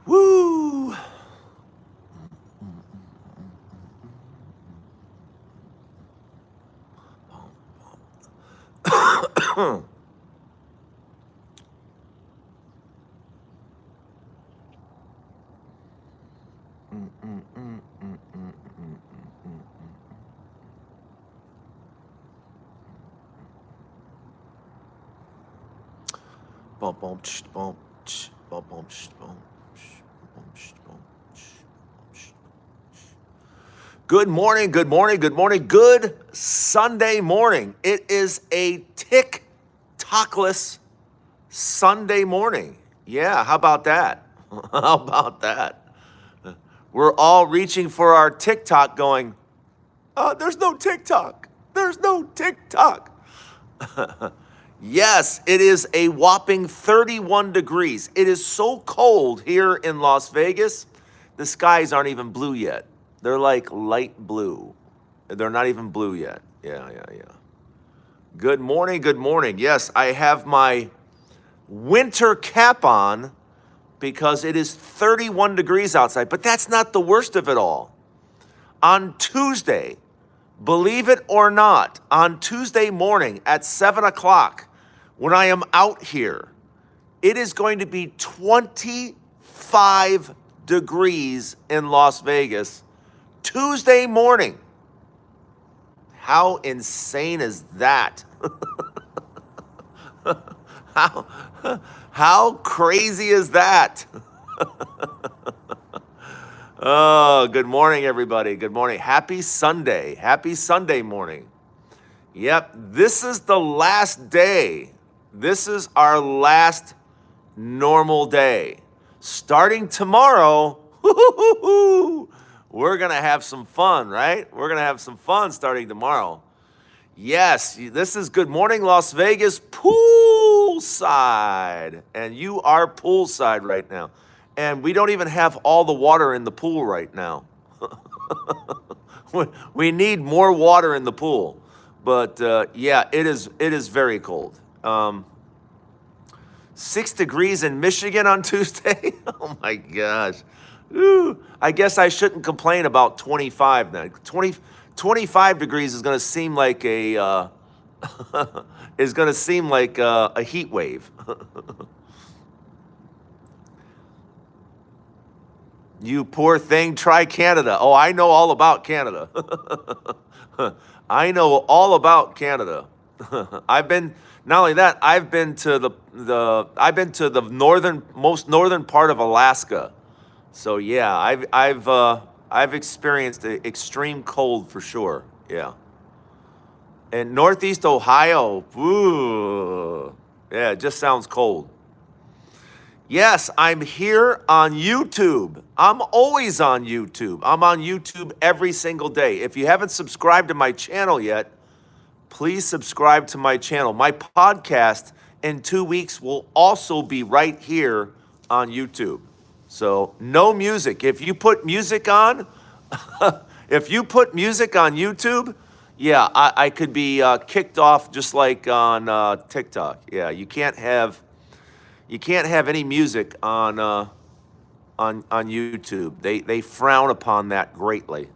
Woo! Good morning, good morning, good morning, good Sunday morning. It is a TikTokless Sunday morning. Yeah, how about that? How about that? We're all reaching for our TikTok going, there's no TikTok. There's no TikTok. Yes, it is a whopping 31 degrees. It is so cold here in Las Vegas, the skies aren't even blue yet. They're like light blue. They're not even blue yet. Yeah. Good morning, good morning. Yes, I have my winter cap on because it is 31 degrees outside, but that's not the worst of it all. On Tuesday, believe it or not, on Tuesday morning at 7 o'clock, when I am out here, it is going to be 25 degrees in Las Vegas Tuesday morning. How insane is that? How crazy is that? Oh, good morning, everybody. Good morning. Happy Sunday. Happy Sunday morning. Yep, this is the last day. This is our last normal day. Starting tomorrow, we're going to have some fun, right? We're going to have some fun starting tomorrow. Yes, this is Good Morning Las Vegas poolside. And you are poolside right now. And we don't even have all the water in the pool right now. We need more water in the pool. But yeah, it is very cold. 6 degrees in Michigan on Tuesday. Oh my gosh. Ooh, I guess I shouldn't complain about 25 then. 25 degrees is going to seem like a a heat wave. You poor thing, try Canada. Oh, I know all about Canada. I know all about Canada. Not only that, I've been to the most northern part of Alaska. So yeah, I've experienced the extreme cold for sure. Yeah. And Northeast Ohio, ooh, yeah, it just sounds cold. Yes, I'm here on YouTube. I'm always on YouTube. I'm on YouTube every single day. If you haven't subscribed to my channel yet, please subscribe to my channel. My podcast in 2 weeks will also be right here on YouTube. So no music. If you put music on, if you put music on YouTube, yeah, I could be kicked off just like on TikTok. Yeah, you can't have any music on YouTube. They frown upon that greatly.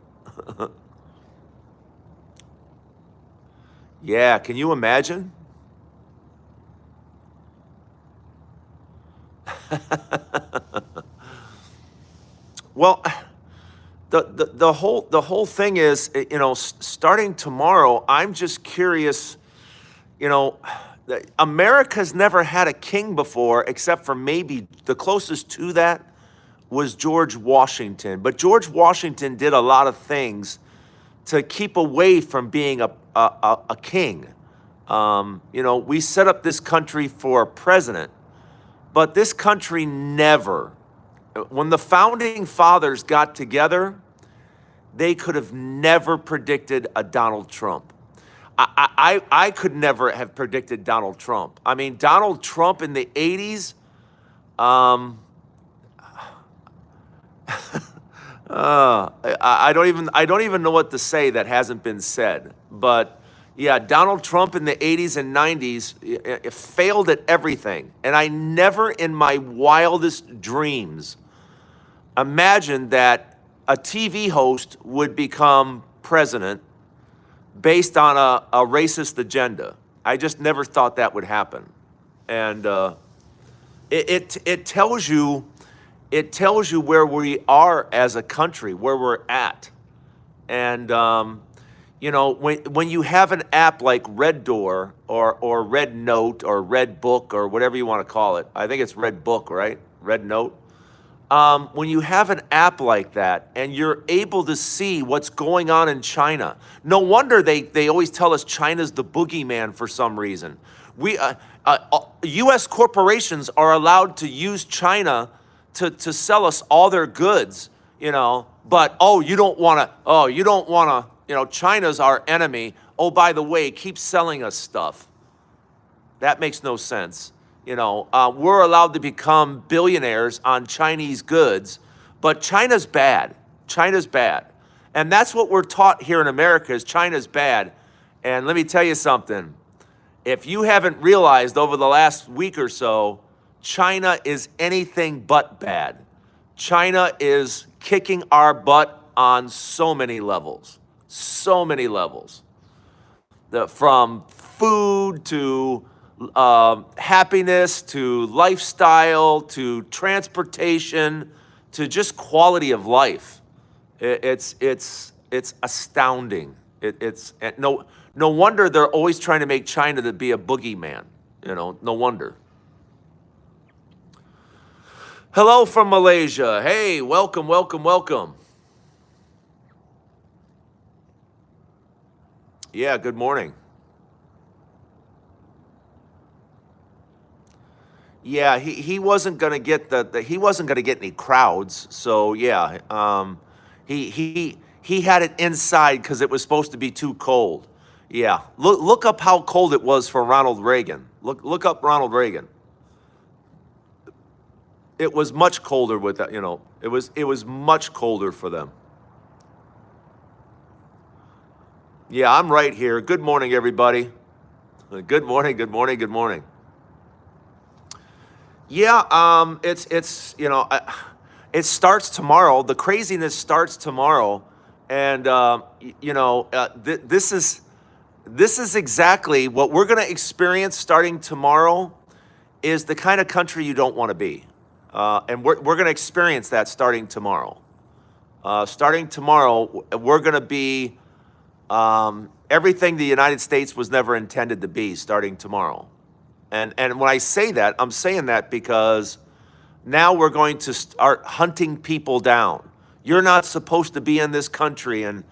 Yeah, can you imagine? Well, the whole thing is, starting tomorrow, I'm just curious, America's never had a king before, except for maybe the closest to that was George Washington. But George Washington did a lot of things to keep away from being a king. We set up this country for a president, but this country never, when the founding fathers got together, they could have never predicted a Donald Trump. I could never have predicted Donald Trump. I mean, Donald Trump in the 80s, I don't even know what to say that hasn't been said. But Yeah, Donald Trump in the 80s and 90s it failed at everything. And I never in my wildest dreams imagined that a TV host would become president based on a racist agenda. I just never thought that would happen. And it tells you where we are as a country, where we're at. And you know, when you have an app like Red Door or Red Note or Red Book or whatever you want to call it, I think it's Red Book, right? Red Note. When you have an app like that and you're able to see what's going on in China, no wonder they always tell us China's the boogeyman for some reason. U.S. corporations are allowed to use China to sell us all their goods, you know, but you don't want to, you know, China's our enemy. Oh, by the way, keep selling us stuff. That makes no sense. You know, we're allowed to become billionaires on Chinese goods, but China's bad. China's bad. And that's what we're taught here in America is China's bad. And let me tell you something. If you haven't realized over the last week or so, China is anything but bad. China is kicking our butt on so many levels. So many levels. From food to happiness to lifestyle to transportation to just quality of life. It's astounding. It's no wonder they're always trying to make China to be a boogeyman. You know, no wonder. Hello from Malaysia. Hey, welcome, welcome, welcome. Yeah, good morning. Yeah, he wasn't gonna get he wasn't gonna get any crowds. So yeah, he had it inside because it was supposed to be too cold. Yeah, look up how cold it was for Ronald Reagan. Look up Ronald Reagan. It was much colder with that. You know, it was much colder for them. Yeah, I'm right here. Good morning, everybody. Good morning. Good morning. Good morning. Yeah, it's you know, it starts tomorrow. The craziness starts tomorrow, and you know, this is exactly what we're going to experience starting tomorrow. Is the kind of country you don't want to be, and we're going to experience that starting tomorrow. Starting tomorrow, we're going to be everything the United States was never intended to be. Starting tomorrow. And when I say that, I'm saying that because now we're going to start hunting people down. You're not supposed to be in this country, and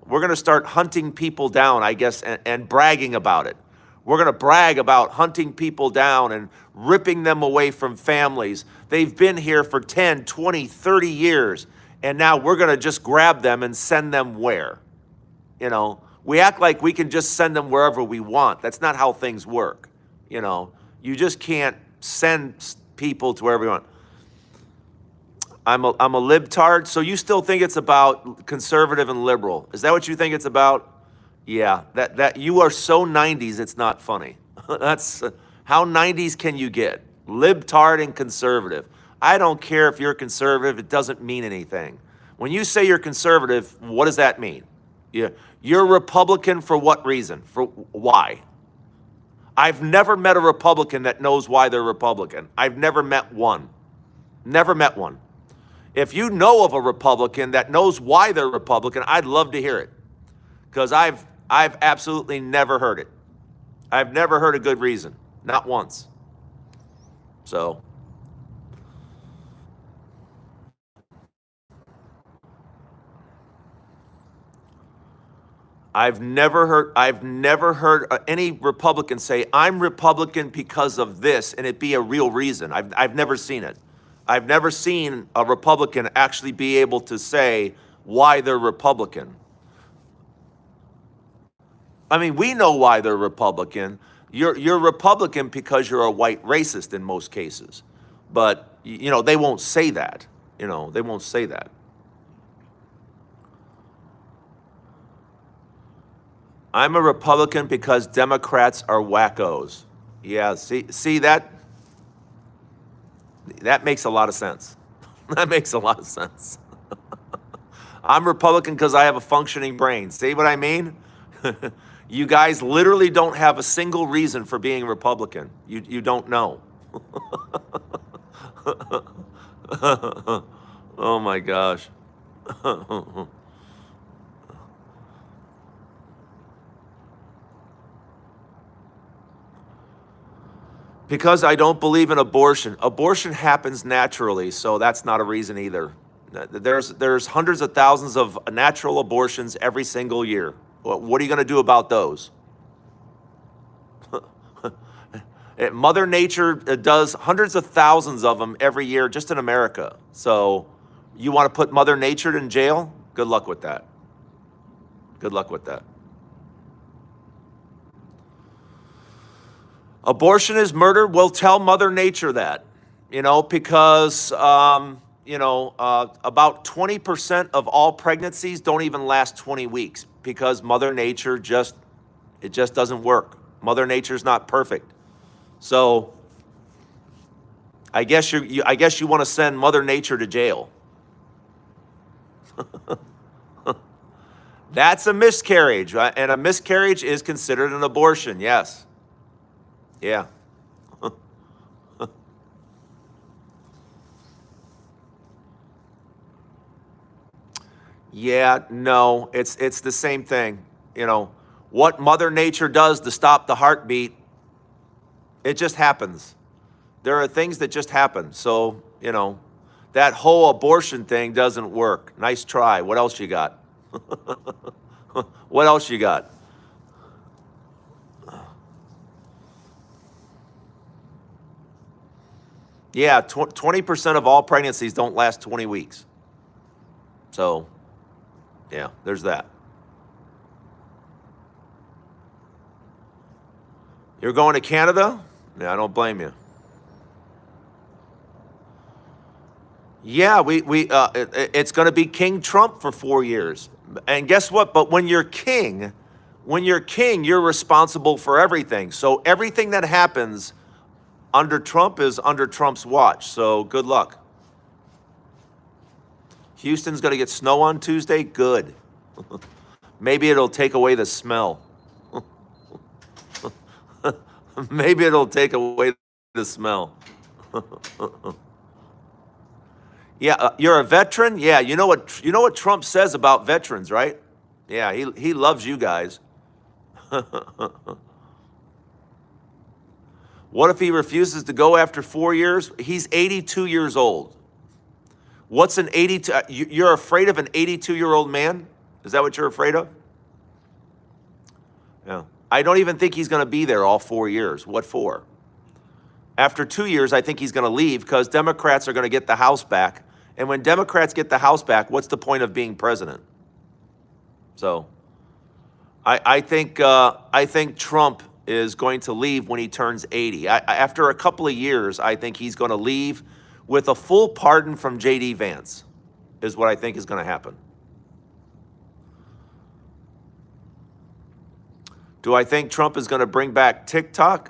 we're going to start hunting people down, I guess, and bragging about it. We're going to brag about hunting people down and ripping them away from families. They've been here for 10, 20, 30 years, and now we're going to just grab them and send them where? You know, we act like we can just send them wherever we want. That's not how things work. You know, you just can't send people to wherever you want. I'm a libtard, so you still think it's about conservative and liberal. Is that what you think it's about? Yeah, that you are so 90s, it's not funny. That's how 90s can you get? Libtard and conservative. I don't care if you're conservative, it doesn't mean anything. When you say you're conservative, what does that mean? You're Republican for what reason? For why? I've never met a Republican that knows why they're Republican. I've never met one. Never met one. If you know of a Republican that knows why they're Republican, I'd love to hear it. Because I've absolutely never heard it. I've never heard a good reason. Not once. So I've never heard any Republican say, I'm Republican because of this, and it be a real reason. I've never seen it. I've never seen a Republican actually be able to say why they're Republican. I mean, we know why they're Republican. You're Republican because you're a white racist in most cases. But, you know, they won't say that. You know, they won't say that. I'm a Republican because Democrats are wackos. Yeah, see that makes a lot of sense. That makes a lot of sense. I'm Republican because I have a functioning brain. See what I mean? You guys literally don't have a single reason for being Republican. You don't know. Oh my gosh. Because I don't believe in abortion. Abortion happens naturally, so that's not a reason either. There's hundreds of thousands of natural abortions every single year. What are you going to do about those? Mother Nature does hundreds of thousands of them every year just in America. So you want to put Mother Nature in jail? Good luck with that. Good luck with that. Abortion is murder. Well, tell Mother Nature that, because, about 20% of all pregnancies don't even last 20 weeks because Mother Nature just doesn't work. Mother Nature's not perfect. So I guess you want to send Mother Nature to jail. That's a miscarriage, right? And a miscarriage is considered an abortion. Yes. Yeah. Yeah, no, it's the same thing. What Mother Nature does to stop the heartbeat, it just happens. There are things that just happen. So, that whole abortion thing doesn't work. Nice try. What else you got? What else you got? Yeah, 20% of all pregnancies don't last 20 weeks. So, yeah, there's that. You're going to Canada? Yeah, I don't blame you. Yeah, it's going to be King Trump for 4 years. And guess what? But when you're king, you're responsible for everything. So everything that happens under Trump is under Trump's watch. So good luck. Houston's going to get snow on Tuesday? Good. Maybe it'll take away the smell. Maybe it'll take away the smell. Yeah, you're a veteran? Yeah, you know what Trump says about veterans, right? Yeah, he loves you guys. What if he refuses to go after 4 years? He's 82 years old. What's an 82? You're afraid of an 82-year-old man? Is that what you're afraid of? Yeah. I don't even think he's going to be there all 4 years. What for? After 2 years, I think he's going to leave because Democrats are going to get the House back. And when Democrats get the House back, what's the point of being president? So I think Trump is going to leave when he turns 80. After a couple of years, I think he's going to leave with a full pardon from J.D. Vance, is what I think is going to happen. Do I think Trump is going to bring back TikTok?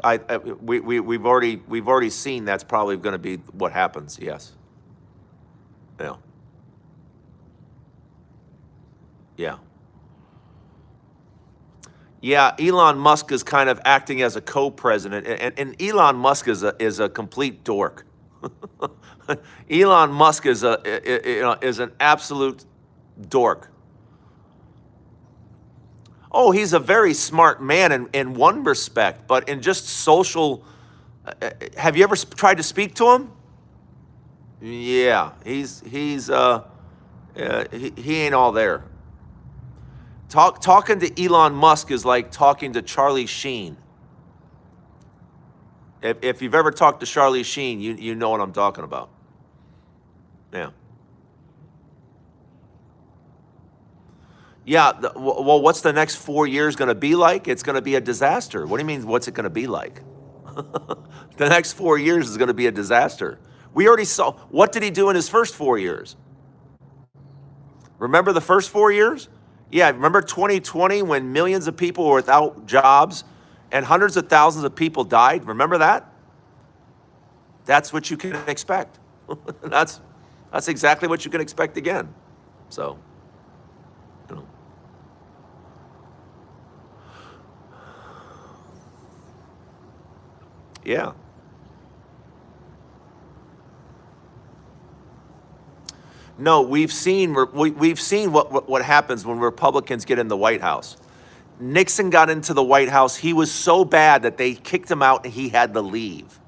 We've already seen that's probably going to be what happens. Yes. Yeah. Yeah. Yeah, Elon Musk is kind of acting as a co-president, and Elon Musk is a complete dork. Elon Musk is an absolute dork. Oh, he's a very smart man in one respect, but in just social, have you ever tried to speak to him? Yeah, he ain't all there. Talking to Elon Musk is like talking to Charlie Sheen. If you've ever talked to Charlie Sheen, you know what I'm talking about. Yeah. Yeah, well, what's the next 4 years going to be like? It's going to be a disaster. What do you mean, what's it going to be like? The next 4 years is going to be a disaster. We already saw, what did he do in his first 4 years? Remember the first 4 years? Yeah, remember 2020 when millions of people were without jobs and hundreds of thousands of people died? Remember that? That's what you can expect. that's that's exactly what you can expect again. So, you know. Yeah. No, we've seen what happens when Republicans get in the White House. Nixon got into the White House. He was so bad that they kicked him out and he had to leave.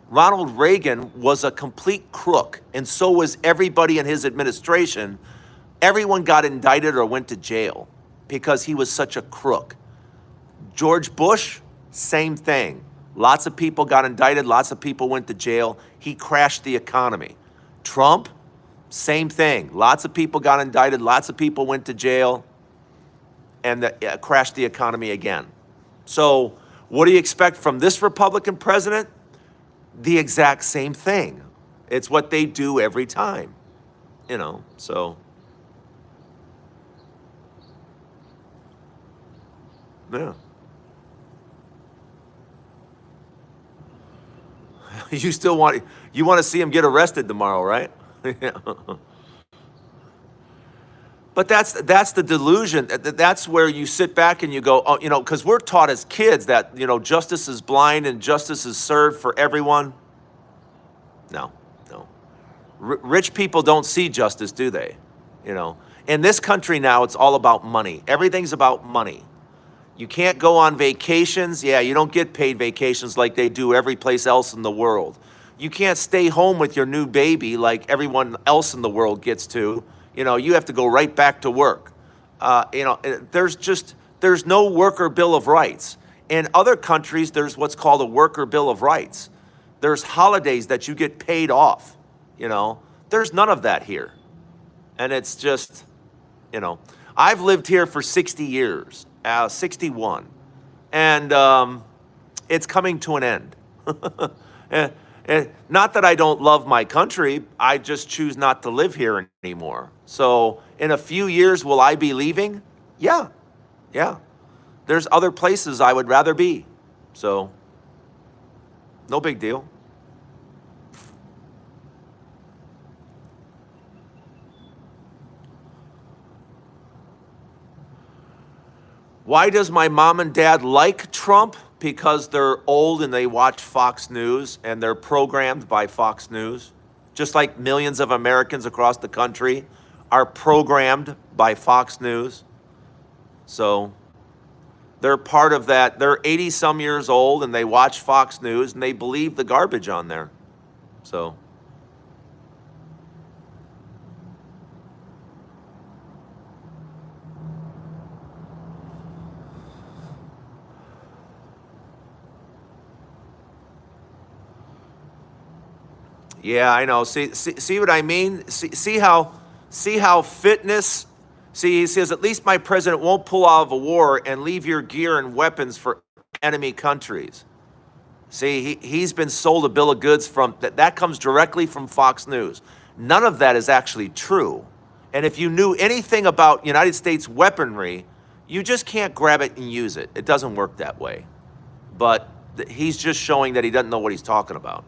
Ronald Reagan was a complete crook, and so was everybody in his administration. Everyone got indicted or went to jail because he was such a crook. George Bush, same thing. Lots of people got indicted, lots of people went to jail. He crashed the economy. Trump, same thing. Lots of people got indicted, lots of people went to jail, and crashed the economy again. So, what do you expect from this Republican president? The exact same thing. It's what they do every time, so. Yeah. You want to see him get arrested tomorrow, right? Yeah. But that's the delusion. That's where you sit back and you go, oh, because we're taught as kids that, justice is blind and justice is served for everyone. No. Rich people don't see justice, do they? In this country now, it's all about money. Everything's about money. You can't go on vacations. Yeah, you don't get paid vacations like they do every place else in the world. You can't stay home with your new baby like everyone else in the world gets to. You have to go right back to work. There's no worker bill of rights. In other countries, there's what's called a worker bill of rights. There's holidays that you get paid off. There's none of that here. And it's just, I've lived here for 60 years, 61. And it's coming to an end. Not that I don't love my country, I just choose not to live here anymore. So in a few years, will I be leaving? Yeah. There's other places I would rather be. So no big deal. Why does my mom and dad like Trump? Because they're old and they watch Fox News and they're programmed by Fox News. Just like millions of Americans across the country are programmed by Fox News. So they're part of that. They're 80 some years old and they watch Fox News and they believe the garbage on there. So. Yeah, I know. See what I mean? See how fitness. See, he says at least my president won't pull out of a war and leave your gear and weapons for enemy countries. See, he's been sold a bill of goods from that comes directly from Fox News. None of that is actually true. And if you knew anything about United States weaponry, you just can't grab it and use it. It doesn't work that way. But he's just showing that he doesn't know what he's talking about.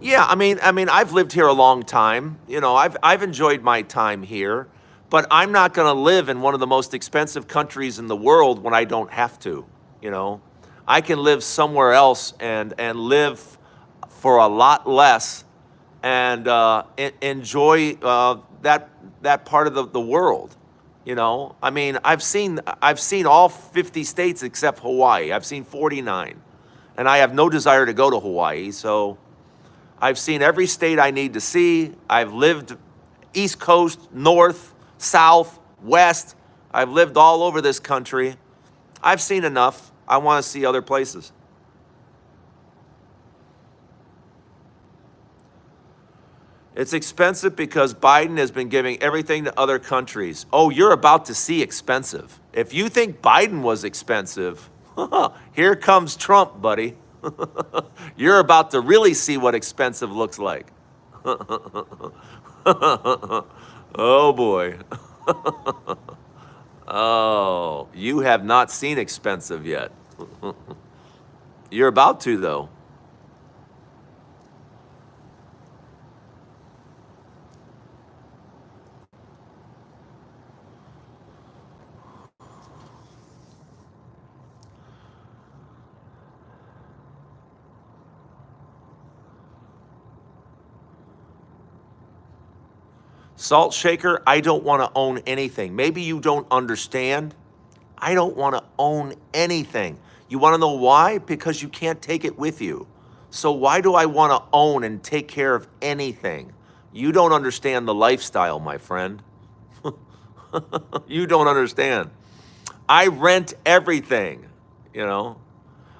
Yeah, I mean, I've lived here a long time. I've enjoyed my time here, but I'm not going to live in one of the most expensive countries in the world when I don't have to. I can live somewhere else and live for a lot less and enjoy that part of the world. I mean, I've seen all 50 states except Hawaii. I've seen 49, and I have no desire to go to Hawaii. So I've seen every state I need to see. I've lived East Coast, North, South, West. I've lived all over this country. I've seen enough. I want to see other places. It's expensive because Biden has been giving everything to other countries. Oh, you're about to see expensive. If you think Biden was expensive, here comes Trump, buddy. You're about to really see what expensive looks like. Oh boy. Oh, you have not seen expensive yet. You're about to, though. Salt shaker, I don't want to own anything. Maybe you don't understand. I don't want to own anything. You want to know why? Because you can't take it with you. So why do I want to own and take care of anything? You don't understand the lifestyle, my friend. You don't understand. I rent everything, you know.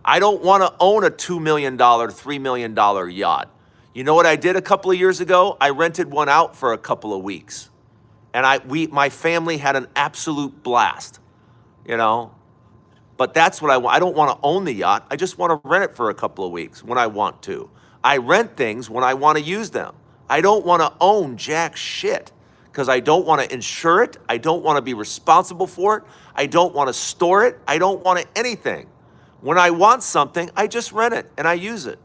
I don't want to own a $2 million, $3 million yacht. You know what I did a couple of years ago? I rented one out for a couple of weeks. And my family had an absolute blast, you know. But that's what I want. I don't want to own the yacht. I just want to rent it for a couple of weeks when I want to. I rent things when I want to use them. I don't want to own jack shit because I don't want to insure it. I don't want to be responsible for it. I don't want to store it. I don't want anything. When I want something, I just rent it and I use it.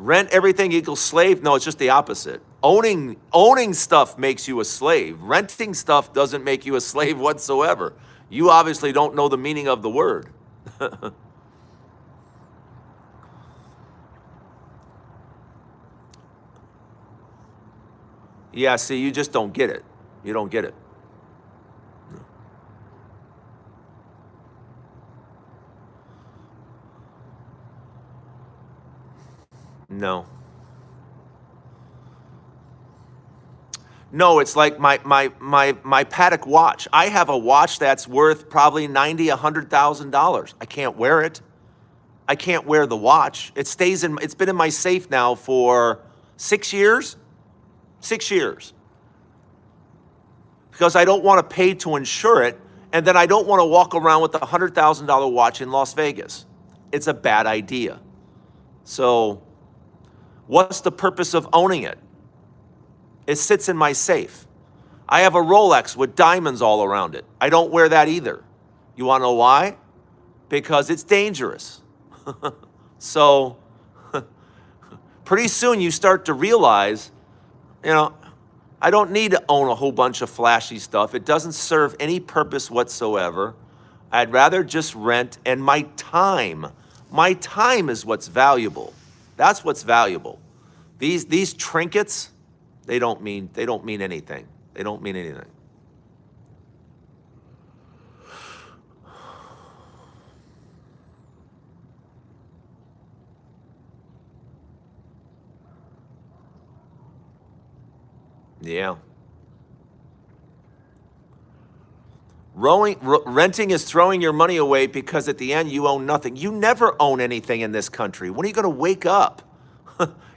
Rent everything equals slave? No, it's just the opposite. Owning stuff makes you a slave. Renting stuff doesn't make you a slave whatsoever. You obviously don't know the meaning of the word. Yeah, see, you just don't get it. You don't get it. No. No, it's like my Patek watch. I have a watch that's worth probably $90,000, $100,000. I can't wear it. I can't wear the watch. It's been in my safe now for 6 years. 6 years. Because I don't want to pay to insure it, and then I don't want to walk around with a $100,000 watch in Las Vegas. It's a bad idea. So, what's the purpose of owning it? It sits in my safe. I have a Rolex with diamonds all around it. I don't wear that either. You want to know why? Because it's dangerous. So, pretty soon you start to realize, you know, I don't need to own a whole bunch of flashy stuff. It doesn't serve any purpose whatsoever. I'd rather just rent, and my time is what's valuable. That's what's valuable. These trinkets, they don't mean anything. They don't mean anything. Yeah. Renting is throwing your money away because at the end you own nothing. You never own anything in this country. When are you going to wake up?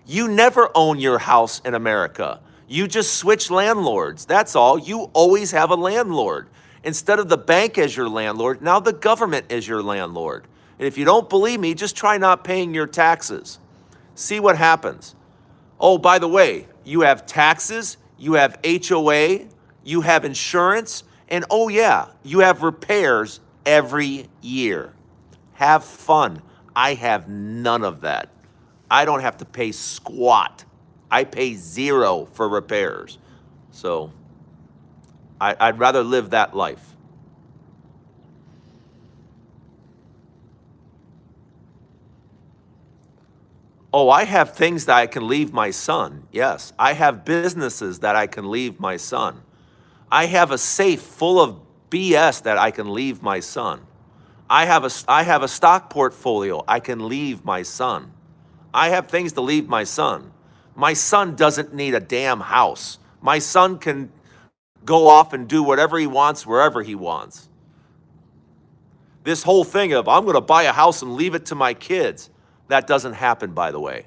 You never own your house in America. You just switch landlords. That's all. You always have a landlord. Instead of the bank as your landlord, now the government is your landlord. And if you don't believe me, just try not paying your taxes. See what happens. Oh, by the way, you have taxes, you have HOA, you have insurance, and oh yeah, you have repairs every year. Have fun. I have none of that. I don't have to pay squat. I pay zero for repairs. So I'd rather live that life. Oh, I have things that I can leave my son. Yes. I have businesses that I can leave my son. I have a safe full of BS that I can leave my son. I have a stock portfolio I can leave my son. I have things to leave my son. My son doesn't need a damn house. My son can go off and do whatever he wants, wherever he wants. This whole thing of, I'm going to buy a house and leave it to my kids, that doesn't happen, by the way.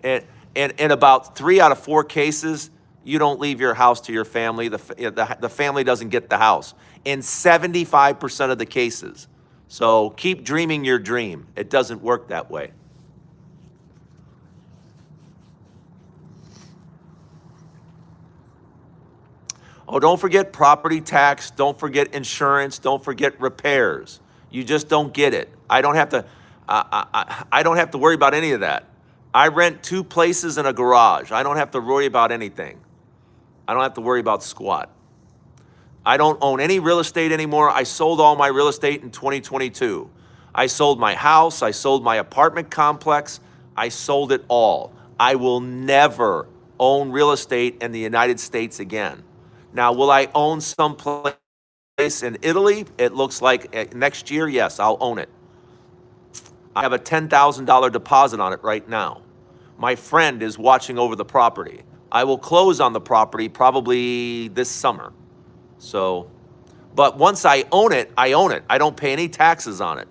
And in about 3 out of 4 cases, you don't leave your house to your family. The family doesn't get the house. In 75% of the cases. So keep dreaming your dream. It doesn't work that way. Oh, don't forget property tax. Don't forget insurance. Don't forget repairs. You just don't get it. I don't have to. I don't have to worry about any of that. I rent 2 places and a garage. I don't have to worry about anything. I don't have to worry about squat. I don't own any real estate anymore. I sold all my real estate in 2022. I sold my house. I sold my apartment complex. I sold it all. I will never own real estate in the United States again. Now, will I own some place in Italy? It looks like next year, yes, I'll own it. I have a $10,000 deposit on it right now. My friend is watching over the property. I will close on the property probably this summer. So, but once I own it, I own it. I don't pay any taxes on it.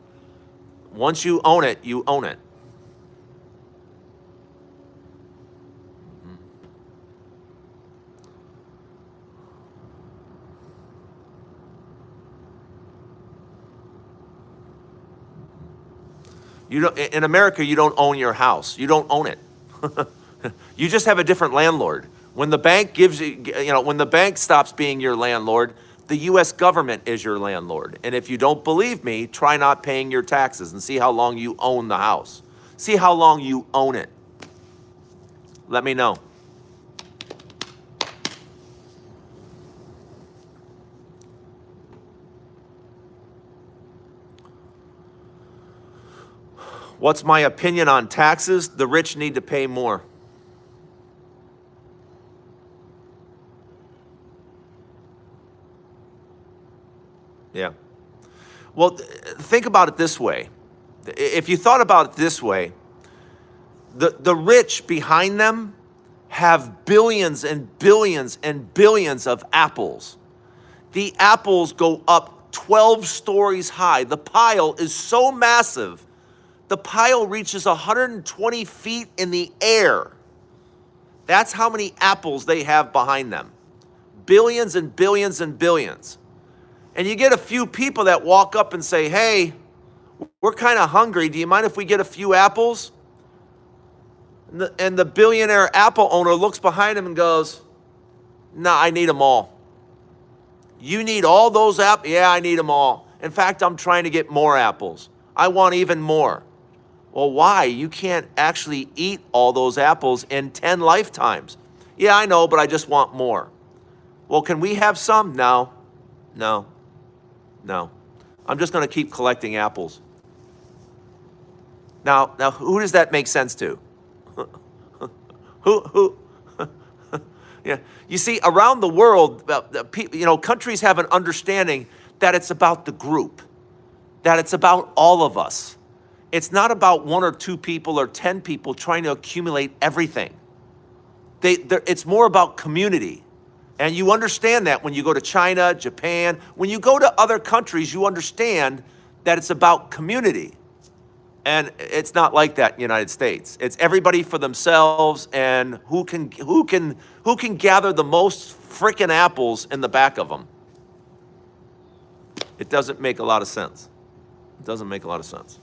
Once you own it, you own it. You don't, in America, you don't own your house. You don't own it. You just have a different landlord. When the bank gives you, when the bank stops being your landlord, the U.S. government is your landlord. And if you don't believe me, try not paying your taxes and see how long you own the house. See how long you own it. Let me know. What's my opinion on taxes? The rich need to pay more. Yeah. Well, think about it this way. If you thought about it this way, the rich behind them have billions and billions and billions of apples. The apples go up 12 stories high. The pile is so massive, the pile reaches 120 feet in the air. That's how many apples they have behind them. Billions and billions and billions. And you get a few people that walk up and say, hey, we're kind of hungry. Do you mind if we get a few apples? And the billionaire apple owner looks behind him and goes, nah, I need them all. You need all those apples? Yeah, I need them all. In fact, I'm trying to get more apples. I want even more. Well, why? You can't actually eat all those apples in 10 lifetimes. Yeah, I know, but I just want more. Well, can we have some? No. I'm just going to keep collecting apples. Now, who does that make sense to? Who? Yeah. You see, around the world, countries have an understanding that it's about the group, that it's about all of us. It's not about 1 or 2 people or 10 people trying to accumulate everything. It's more about community. And you understand that when you go to China, Japan, when you go to other countries, you understand that it's about community. And it's not like that in the United States. It's everybody for themselves and who can gather the most freaking apples in the back of them. It doesn't make a lot of sense. It doesn't make a lot of sense.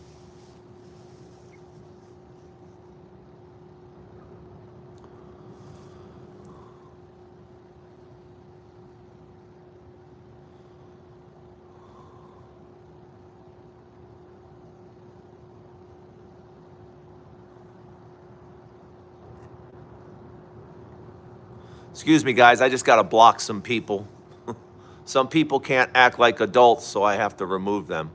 Excuse me, guys, I just got to block some people. Some people can't act like adults, so I have to remove them.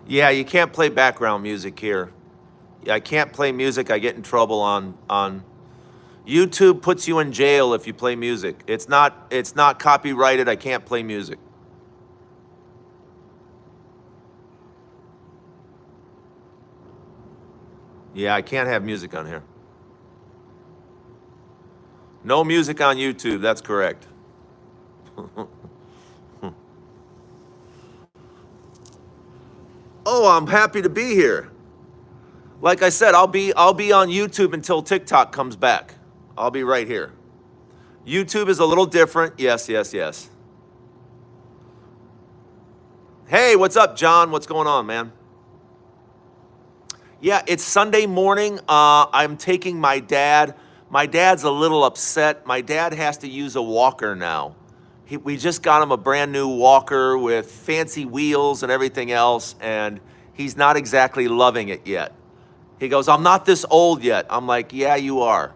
Yeah, you can't play background music here. I can't play music. I get in trouble on YouTube puts you in jail if you play music. It's not copyrighted. I can't play music. Yeah, I can't have music on here. No music on YouTube, that's correct. Oh, I'm happy to be here. Like I said, I'll be on YouTube until TikTok comes back. I'll be right here. YouTube is a little different. Yes, yes, yes. Hey, what's up, John? What's going on, man? Yeah, it's Sunday morning. I'm taking my dad. My dad's a little upset. My dad has to use a walker now. We just got him a brand new walker with fancy wheels and everything else, and he's not exactly loving it yet. He goes, I'm not this old yet. I'm like, yeah, you are.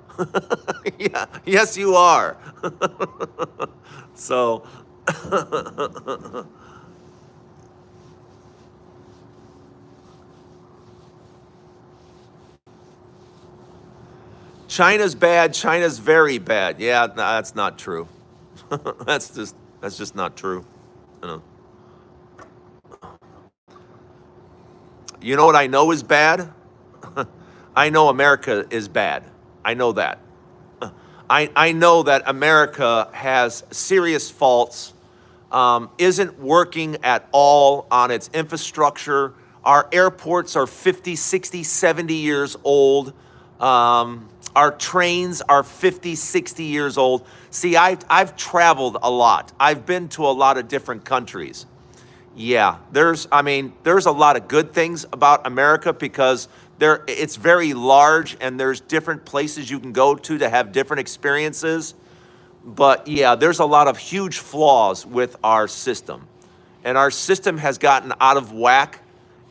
Yeah, yes, you are. So, China's bad. China's very bad. Yeah, no, that's not true. that's just not true. You know. You know what I know is bad? I know America is bad. I know that. I know that America has serious faults, isn't working at all on its infrastructure. Our airports are 50, 60, 70 years old. Our trains are 50, 60 years old. See, I've traveled a lot. I've been to a lot of different countries. Yeah, there's a lot of good things about America because it's very large and there's different places you can go to have different experiences. But yeah, there's a lot of huge flaws with our system. And our system has gotten out of whack.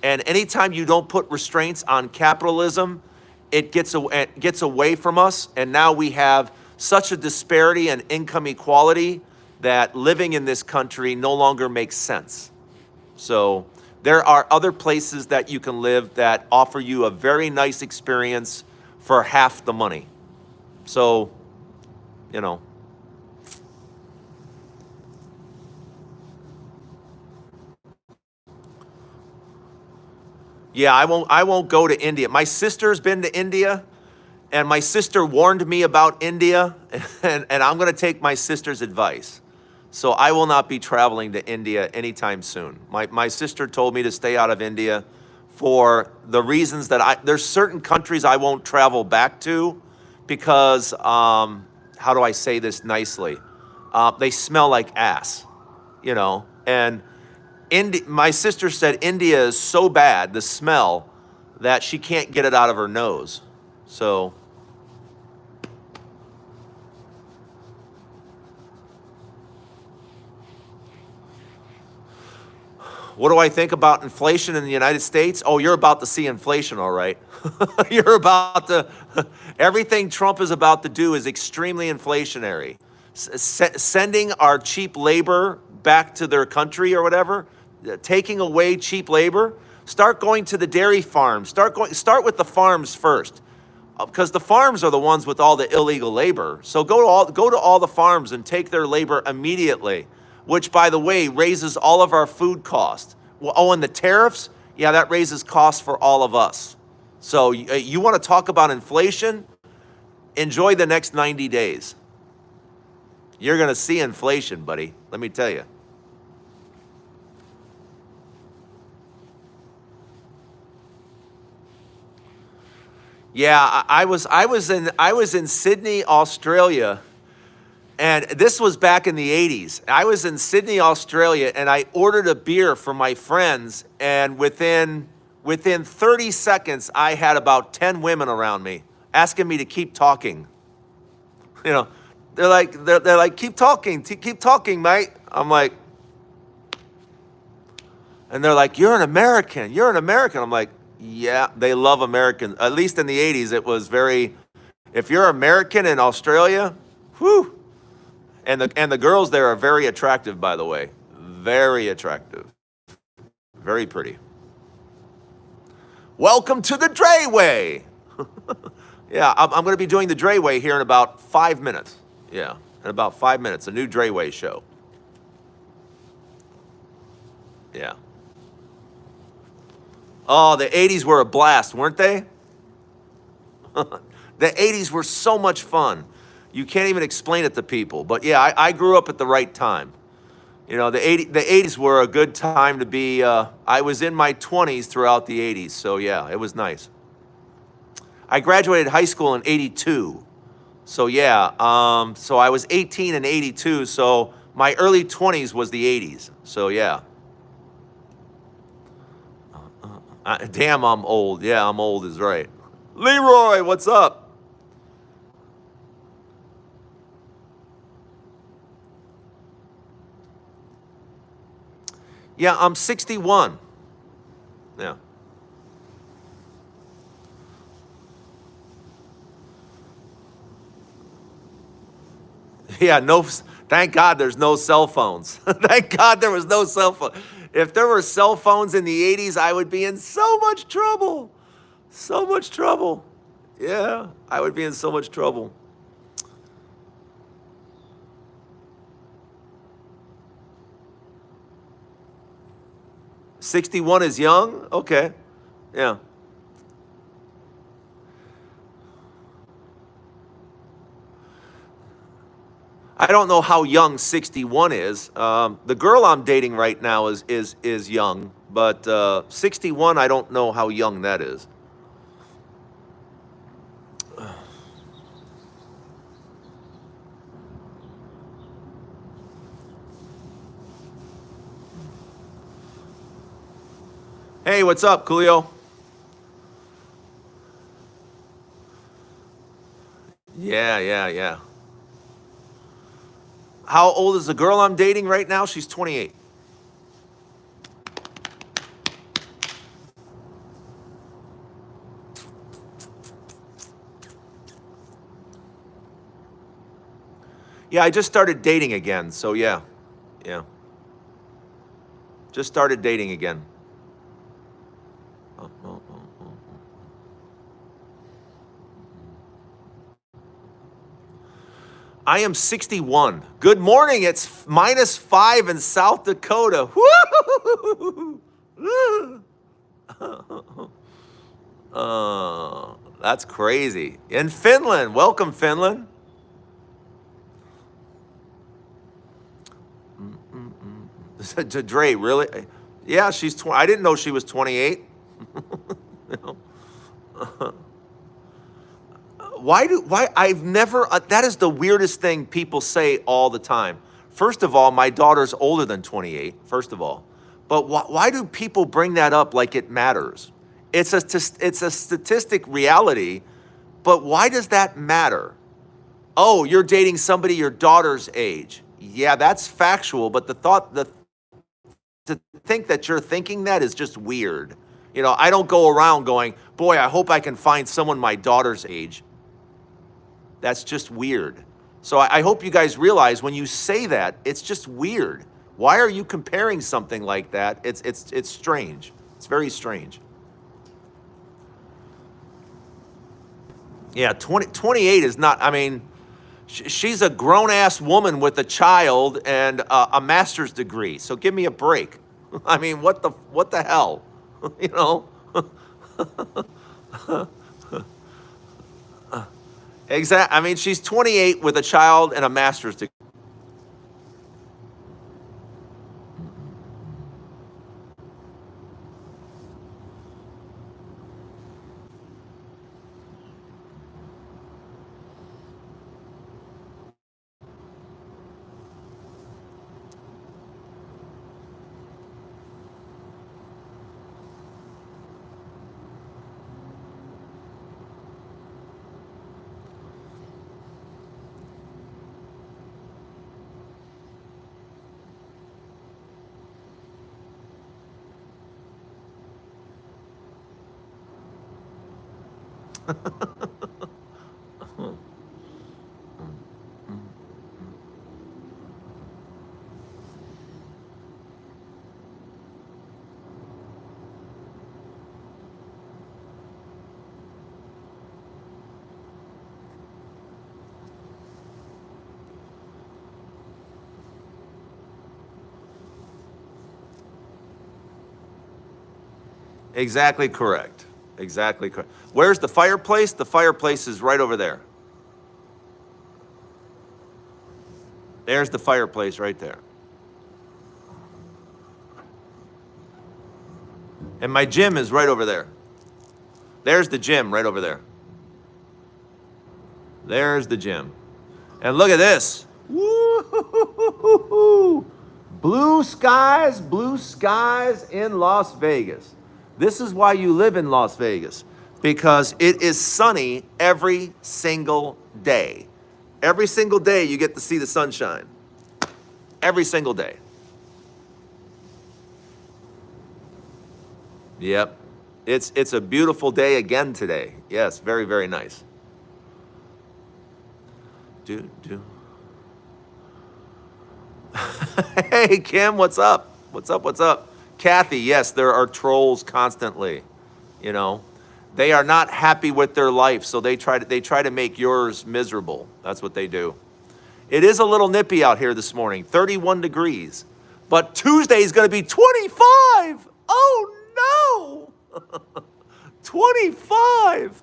And anytime you don't put restraints on capitalism, it gets away from us. And now we have such a disparity and income equality that living in this country no longer makes sense. So there are other places that you can live that offer you a very nice experience for half the money. So, you know. Yeah, I won't go to India. My sister's been to India, and my sister warned me about India, and I'm going to take my sister's advice. So I will not be traveling to India anytime soon. My sister told me to stay out of India for the reasons that there's certain countries I won't travel back to because, how do I say this nicely? They smell like ass, you know, and my sister said India is so bad, the smell, that she can't get it out of her nose. So, what do I think about inflation in the United States? Oh, you're about to see inflation, all right. You're about to, everything Trump is about to do is extremely inflationary. Sending our cheap labor back to their country or whatever, taking away cheap labor. Start going to the dairy farms. Start with the farms first, because the farms are the ones with all the illegal labor. So go to all the farms and take their labor immediately, which, by the way, raises all of our food costs. Well, oh, and the tariffs, yeah, that raises costs for all of us. So you want to talk about inflation? Enjoy the next 90 days. You're going to see inflation, buddy. Let me tell you. Yeah, I was in Sydney, Australia, and this was back in the 80s. I was in Sydney, Australia, and I ordered a beer for my friends, and within 30 seconds, I had about 10 women around me asking me to keep talking. You know, they're like, keep talking, mate. I'm like, and they're like, you're an American. I'm like, yeah, they love Americans. At least in the 80s, it was very, if you're American in Australia, whew. And the girls there are very attractive, by the way. Very attractive. Very pretty. Welcome to the Drayway. Yeah, I'm going to be doing the Drayway here in about 5 minutes. Yeah, in about 5 minutes, a new Drayway show. Yeah. Oh, the 80s were a blast, weren't they? The 80s were so much fun. You can't even explain it to people. But yeah, I grew up at the right time. You know, the 80s were a good time to be, I was in my 20s throughout the 80s. So yeah, it was nice. I graduated high school in 82. So yeah, so I was 18 in 82. So my early 20s was the 80s. So yeah. Damn, I'm old. Yeah, I'm old is right. Leroy, what's up? Yeah, I'm 61. Yeah. Yeah, no, thank God there's no cell phones. Thank God there was no cell phone. If there were cell phones in the 80s, I would be in so much trouble. So much trouble. Yeah, I would be in so much trouble. 61 is young? Okay. Yeah. I don't know how young 61 is. The girl I'm dating right now is young, but 61, I don't know how young that is. Hey, what's up, Coolio? Yeah, yeah, yeah. How old is the girl I'm dating right now? She's 28. Yeah, I just started dating again. So yeah, yeah. Just started dating again. Oh, oh, oh, oh. I am 61. Good morning. It's -5 in South Dakota. Woo! That's crazy. In Finland. Welcome, Finland. To Dre, really? Yeah, she's 20. I didn't know she was 28. Why I've never that is the weirdest thing people say all the time. First of all, my daughter's older than 28, first of all. But why do people bring that up like it matters? It's a statistic reality, but why does that matter? Oh, you're dating somebody your daughter's age. Yeah, that's factual, but the to think that you're thinking that is just weird. You know, I don't go around going, "Boy, I hope I can find someone my daughter's age." That's just weird. So I hope you guys realize when you say that, it's just weird. Why are you comparing something like that? It's strange. It's very strange. Yeah, 28 is not, I mean, she's a grown ass woman with a child and a master's degree. So give me a break. I mean, what the hell? You know? Exactly. I mean, she's 28 with a child and a master's degree. Exactly correct. Exactly correct. Where's the fireplace? The fireplace is right over there. There's the fireplace right there. And my gym is right over there. There's the gym right over there. There's the gym. And look at this. Woo-hoo-hoo-hoo-hoo. Blue skies in Las Vegas. This is why you live in Las Vegas, because it is sunny every single day. Every single day you get to see the sunshine. Every single day. Yep. It's a beautiful day again today. Yes, very, very nice. Do. Hey, Kim, what's up? What's up? Kathy, yes, there are trolls constantly. You know, they are not happy with their life, so they try to make yours miserable. That's what they do. It is a little nippy out here this morning, 31 degrees. But Tuesday is going to be 25. Oh, no. 25.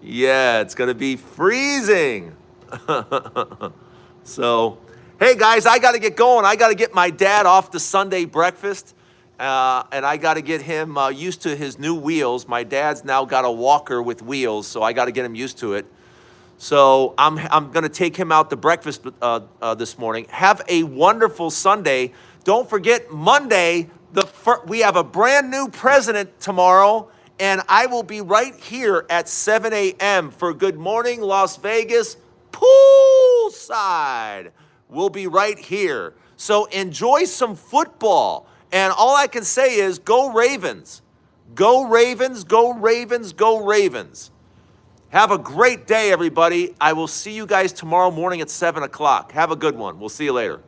Yeah, it's going to be freezing. So, hey, guys, I got to get going. I got to get my dad off to Sunday breakfast, and I got to get him used to his new wheels. My dad's now got a walker with wheels, so I got to get him used to it. So I'm going to take him out to breakfast this morning. Have a wonderful Sunday. Don't forget, Monday, we have a brand new president tomorrow, and I will be right here at 7 a.m. for Good Morning Las Vegas poolside. We'll be right here. So enjoy some football. And all I can say is go Ravens. Go Ravens, go Ravens, go Ravens. Have a great day, everybody. I will see you guys tomorrow morning at 7 o'clock. Have a good one. We'll see you later.